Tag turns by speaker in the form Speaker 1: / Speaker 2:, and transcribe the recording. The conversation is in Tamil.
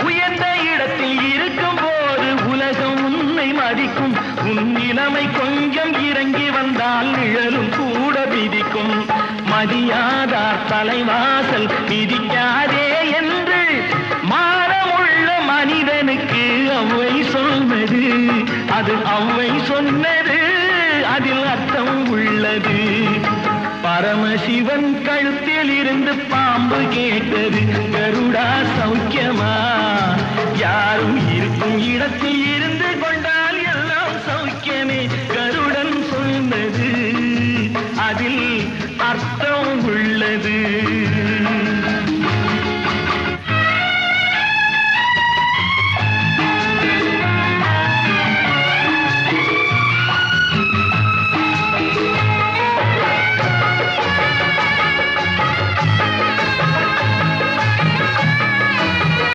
Speaker 1: உயர்ந்த இடத்தில் இருக்கும் போது உலகம் உன்னை மதிக்கும். உன் நிலைமை கொஞ்சம் இறங்கி வந்தால் நிழலும் கூட விதிக்கும். மதியாதார் தலைவாசல் மிதிக்காதே என்று மானமுள்ள மனிதனுக்கு அவ்வை சொன்னது. அது அவ்வை சொன்னது, அதில் அர்த்தம் உள்ளது. பரமசிவன் கழுத்தில் இருந்து பாம்பு கேட்டது, கருடா சௌக்கியம்